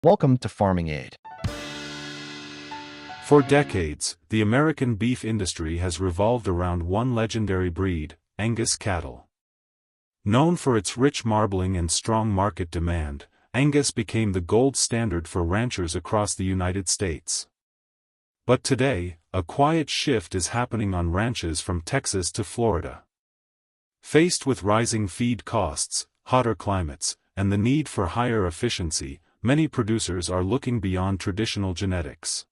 Welcome to Farming Aid. For decades, the American beef industry has revolved around one legendary breed, Angus cattle. Known for its rich marbling and strong market demand, Angus became the gold standard for ranchers across the United States. But today, a quiet shift is happening on ranches from Texas to Florida. Faced with rising feed costs, hotter climates, and the need for higher efficiency, many producers are looking beyond traditional genetics.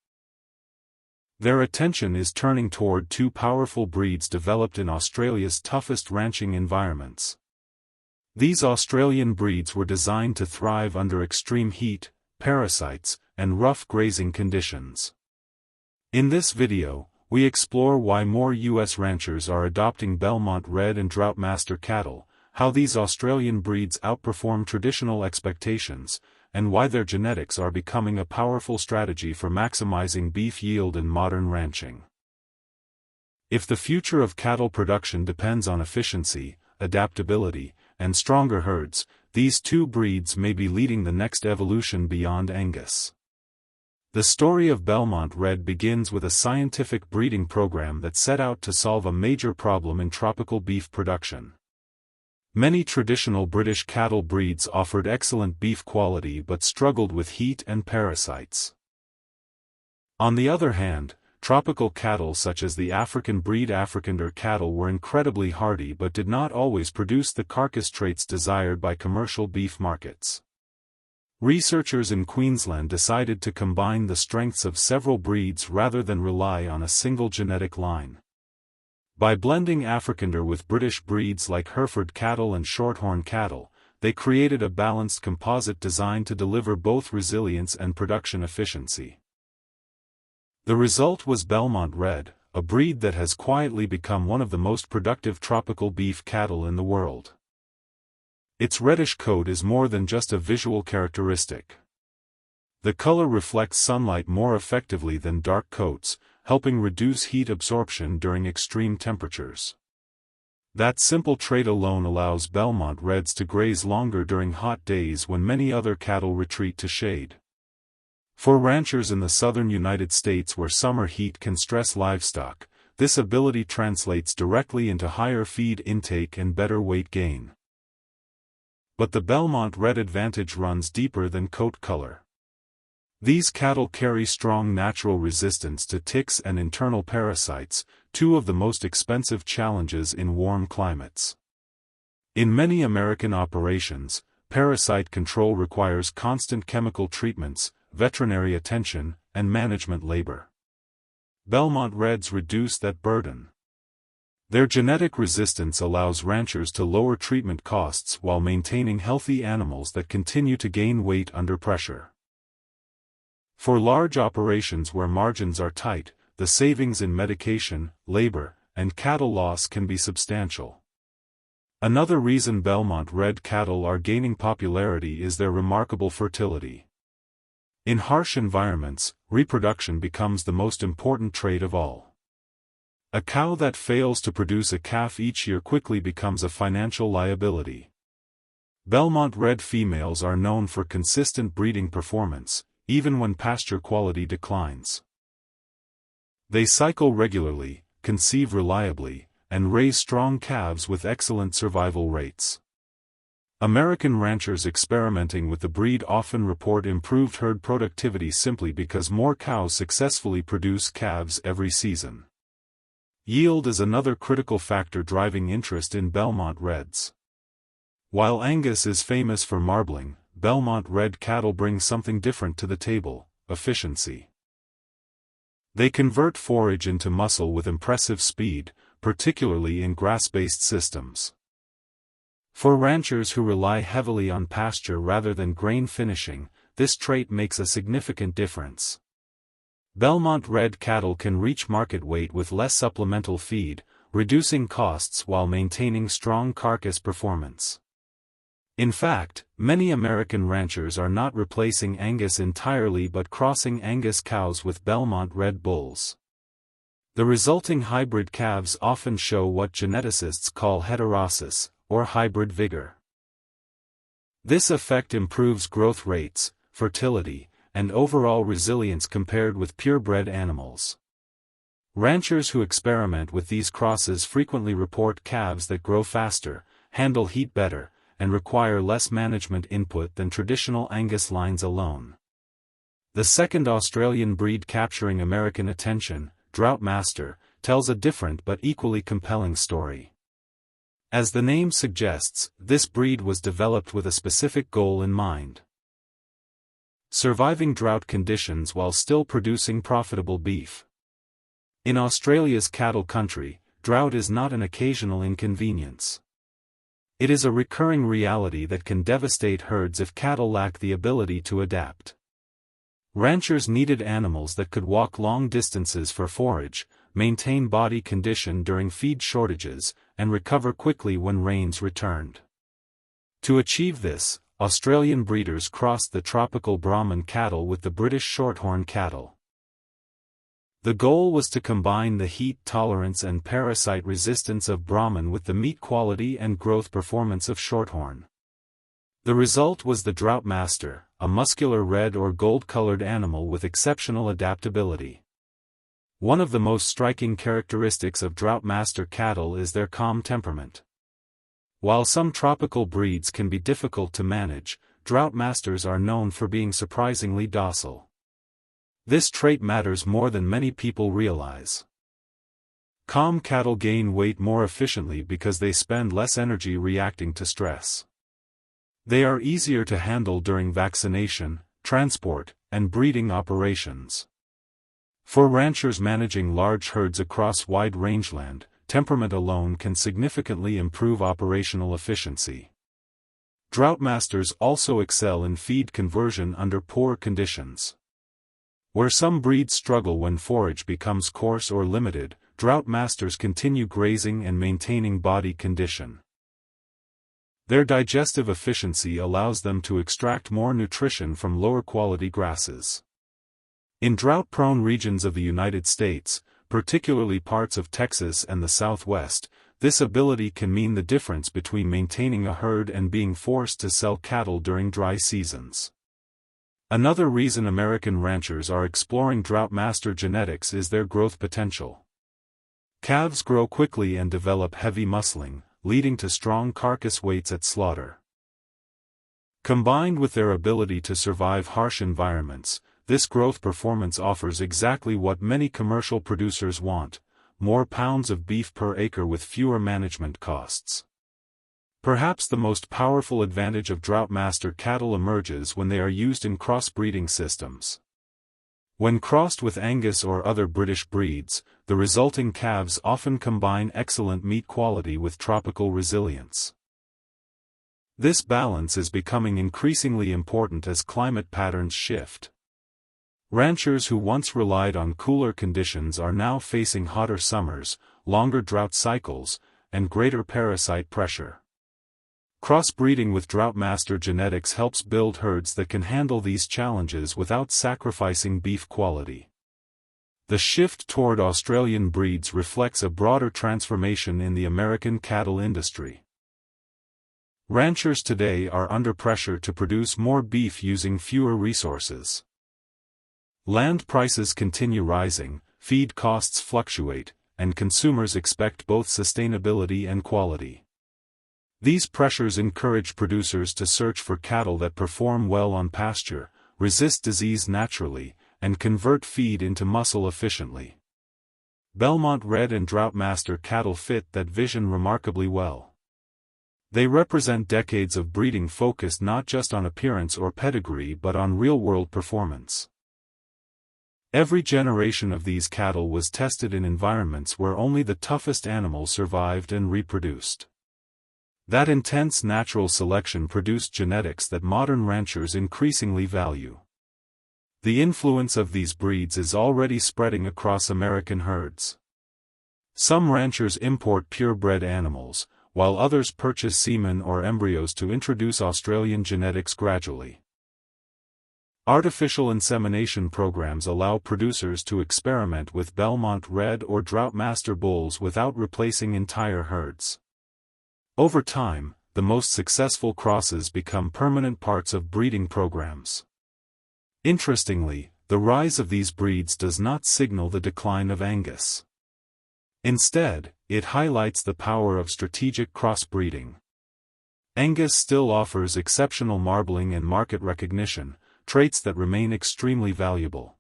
Their attention is turning toward two powerful breeds developed in Australia's toughest ranching environments. These Australian breeds were designed to thrive under extreme heat, parasites, and rough grazing conditions. In this video, we explore why more U.S. ranchers are adopting Belmont Red and Droughtmaster cattle, how these Australian breeds outperform traditional expectations, and why their genetics are becoming a powerful strategy for maximizing beef yield in modern ranching. If the future of cattle production depends on efficiency, adaptability, and stronger herds, these two breeds may be leading the next evolution beyond Angus. The story of Belmont Red begins with a scientific breeding program that set out to solve a major problem in tropical beef production. Many traditional British cattle breeds offered excellent beef quality but struggled with heat and parasites. On the other hand, tropical cattle such as the African breed Afrikaner cattle were incredibly hardy but did not always produce the carcass traits desired by commercial beef markets. Researchers in Queensland decided to combine the strengths of several breeds rather than rely on a single genetic line. By blending Afrikaner with British breeds like Hereford cattle and Shorthorn cattle, they created a balanced composite designed to deliver both resilience and production efficiency. The result was Belmont Red, a breed that has quietly become one of the most productive tropical beef cattle in the world. Its reddish coat is more than just a visual characteristic. The color reflects sunlight more effectively than dark coats, helping reduce heat absorption during extreme temperatures. That simple trait alone allows Belmont Reds to graze longer during hot days when many other cattle retreat to shade. For ranchers in the southern United States where summer heat can stress livestock, this ability translates directly into higher feed intake and better weight gain. But the Belmont Red advantage runs deeper than coat color. These cattle carry strong natural resistance to ticks and internal parasites, two of the most expensive challenges in warm climates. In many American operations, parasite control requires constant chemical treatments, veterinary attention, and management labor. Belmont Reds reduce that burden. Their genetic resistance allows ranchers to lower treatment costs while maintaining healthy animals that continue to gain weight under pressure. For large operations where margins are tight, the savings in medication, labor, and cattle loss can be substantial. Another reason Belmont Red cattle are gaining popularity is their remarkable fertility. In harsh environments, reproduction becomes the most important trait of all. A cow that fails to produce a calf each year quickly becomes a financial liability. Belmont Red females are known for consistent breeding performance, even when pasture quality declines. They cycle regularly, conceive reliably, and raise strong calves with excellent survival rates. American ranchers experimenting with the breed often report improved herd productivity simply because more cows successfully produce calves every season. Yield is another critical factor driving interest in Belmont Reds. While Angus is famous for marbling, Belmont Red cattle bring something different to the table: efficiency. They convert forage into muscle with impressive speed, particularly in grass-based systems. For ranchers who rely heavily on pasture rather than grain finishing, this trait makes a significant difference. Belmont Red cattle can reach market weight with less supplemental feed, reducing costs while maintaining strong carcass performance. In fact, many American ranchers are not replacing Angus entirely but crossing Angus cows with Belmont Red bulls. The resulting hybrid calves often show what geneticists call heterosis, or hybrid vigor. This effect improves growth rates, fertility, and overall resilience compared with purebred animals. Ranchers who experiment with these crosses frequently report calves that grow faster, handle heat better, and require less management input than traditional Angus lines alone. The second Australian breed capturing American attention, Droughtmaster, tells a different but equally compelling story. As the name suggests, this breed was developed with a specific goal in mind: surviving drought conditions while still producing profitable beef. In Australia's cattle country, drought is not an occasional inconvenience. It is a recurring reality that can devastate herds if cattle lack the ability to adapt. Ranchers needed animals that could walk long distances for forage, maintain body condition during feed shortages, and recover quickly when rains returned. To achieve this, Australian breeders crossed the tropical Brahman cattle with the British Shorthorn cattle. The goal was to combine the heat tolerance and parasite resistance of Brahman with the meat quality and growth performance of Shorthorn. The result was the Droughtmaster, a muscular red or gold-colored animal with exceptional adaptability. One of the most striking characteristics of Droughtmaster cattle is their calm temperament. While some tropical breeds can be difficult to manage, Droughtmasters are known for being surprisingly docile. This trait matters more than many people realize. Calm cattle gain weight more efficiently because they spend less energy reacting to stress. They are easier to handle during vaccination, transport, and breeding operations. For ranchers managing large herds across wide rangeland, temperament alone can significantly improve operational efficiency. Droughtmasters also excel in feed conversion under poor conditions. Where some breeds struggle when forage becomes coarse or limited, Droughtmasters continue grazing and maintaining body condition. Their digestive efficiency allows them to extract more nutrition from lower-quality grasses. In drought-prone regions of the United States, particularly parts of Texas and the Southwest, this ability can mean the difference between maintaining a herd and being forced to sell cattle during dry seasons. Another reason American ranchers are exploring Droughtmaster genetics is their growth potential. Calves grow quickly and develop heavy muscling, leading to strong carcass weights at slaughter. Combined with their ability to survive harsh environments, this growth performance offers exactly what many commercial producers want: more pounds of beef per acre with fewer management costs. Perhaps the most powerful advantage of Droughtmaster cattle emerges when they are used in crossbreeding systems. When crossed with Angus or other British breeds, the resulting calves often combine excellent meat quality with tropical resilience. This balance is becoming increasingly important as climate patterns shift. Ranchers who once relied on cooler conditions are now facing hotter summers, longer drought cycles, and greater parasite pressure. Crossbreeding with Droughtmaster genetics helps build herds that can handle these challenges without sacrificing beef quality. The shift toward Australian breeds reflects a broader transformation in the American cattle industry. Ranchers today are under pressure to produce more beef using fewer resources. Land prices continue rising, feed costs fluctuate, and consumers expect both sustainability and quality. These pressures encourage producers to search for cattle that perform well on pasture, resist disease naturally, and convert feed into muscle efficiently. Belmont Red and Droughtmaster cattle fit that vision remarkably well. They represent decades of breeding focused not just on appearance or pedigree but on real-world performance. Every generation of these cattle was tested in environments where only the toughest animals survived and reproduced. That intense natural selection produced genetics that modern ranchers increasingly value. The influence of these breeds is already spreading across American herds. Some ranchers import purebred animals, while others purchase semen or embryos to introduce Australian genetics gradually. Artificial insemination programs allow producers to experiment with Belmont Red or Droughtmaster bulls without replacing entire herds. Over time, the most successful crosses become permanent parts of breeding programs. Interestingly, the rise of these breeds does not signal the decline of Angus. Instead, it highlights the power of strategic crossbreeding. Angus still offers exceptional marbling and market recognition, traits that remain extremely valuable.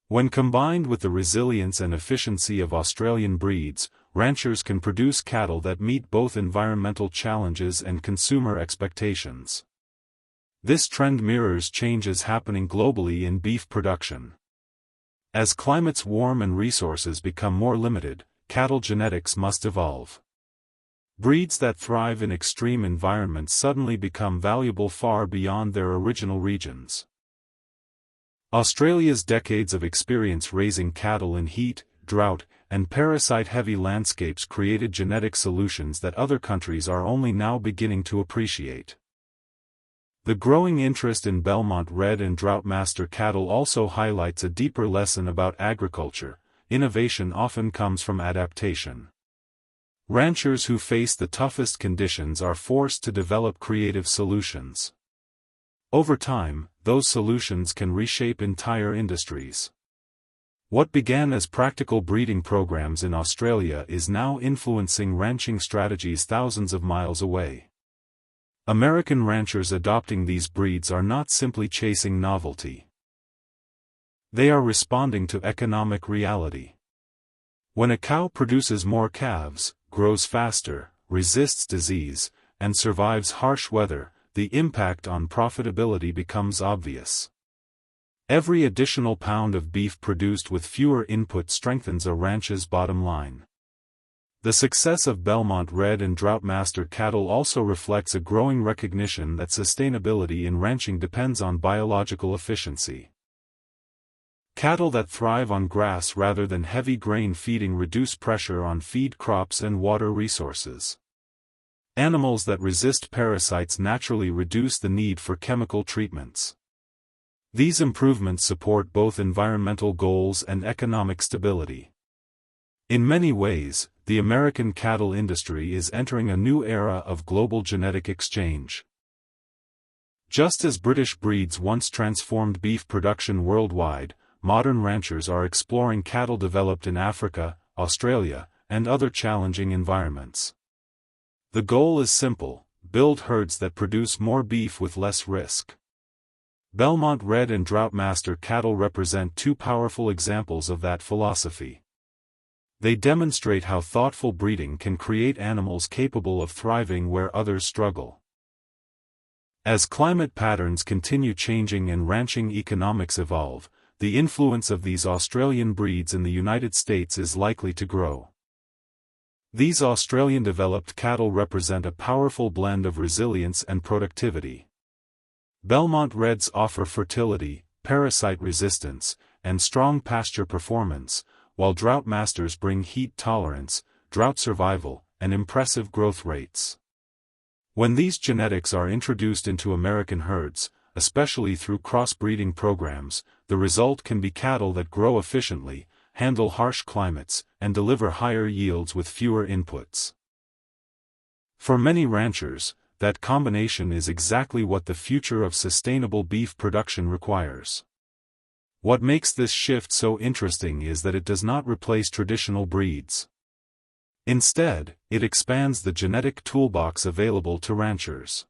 When combined with the resilience and efficiency of Australian breeds, ranchers can produce cattle that meet both environmental challenges and consumer expectations. This trend mirrors changes happening globally in beef production. As climates warm and resources become more limited, cattle genetics must evolve. Breeds that thrive in extreme environments suddenly become valuable far beyond their original regions. Australia's decades of experience raising cattle in heat, drought, and parasite-heavy landscapes created genetic solutions that other countries are only now beginning to appreciate. The growing interest in Belmont Red and Droughtmaster cattle also highlights a deeper lesson about agriculture. Innovation often comes from adaptation. Ranchers who face the toughest conditions are forced to develop creative solutions. Over time, those solutions can reshape entire industries. What began as practical breeding programs in Australia is now influencing ranching strategies thousands of miles away. American ranchers adopting these breeds are not simply chasing novelty. They are responding to economic reality. When a cow produces more calves, grows faster, resists disease, and survives harsh weather, the impact on profitability becomes obvious. Every additional pound of beef produced with fewer input strengthens a ranch's bottom line. The success of Belmont Red and Droughtmaster cattle also reflects a growing recognition that sustainability in ranching depends on biological efficiency. Cattle that thrive on grass rather than heavy grain feeding reduce pressure on feed crops and water resources. Animals that resist parasites naturally reduce the need for chemical treatments. These improvements support both environmental goals and economic stability. In many ways, the American cattle industry is entering a new era of global genetic exchange. Just as British breeds once transformed beef production worldwide, modern ranchers are exploring cattle developed in Africa, Australia, and other challenging environments. The goal is simple: build herds that produce more beef with less risk. Belmont Red and Droughtmaster cattle represent two powerful examples of that philosophy. They demonstrate how thoughtful breeding can create animals capable of thriving where others struggle. As climate patterns continue changing and ranching economics evolve, the influence of these Australian breeds in the United States is likely to grow. These Australian-developed cattle represent a powerful blend of resilience and productivity. Belmont Reds offer fertility, parasite resistance, and strong pasture performance, while Droughtmasters bring heat tolerance, drought survival, and impressive growth rates. When these genetics are introduced into American herds, especially through crossbreeding programs, the result can be cattle that grow efficiently, handle harsh climates, and deliver higher yields with fewer inputs. For many ranchers, that combination is exactly what the future of sustainable beef production requires. What makes this shift so interesting is that it does not replace traditional breeds. Instead, it expands the genetic toolbox available to ranchers.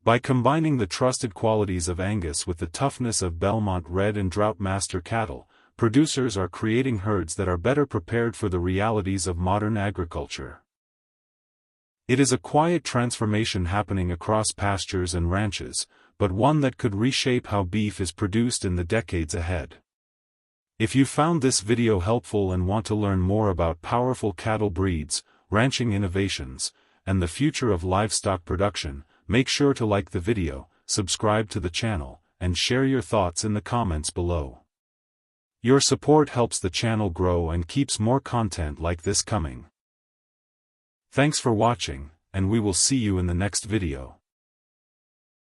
By combining the trusted qualities of Angus with the toughness of Belmont Red and Droughtmaster cattle, producers are creating herds that are better prepared for the realities of modern agriculture. It is a quiet transformation happening across pastures and ranches, but one that could reshape how beef is produced in the decades ahead. If you found this video helpful and want to learn more about powerful cattle breeds, ranching innovations, and the future of livestock production, make sure to like the video, subscribe to the channel, and share your thoughts in the comments below. Your support helps the channel grow and keeps more content like this coming. Thanks for watching, and we will see you in the next video.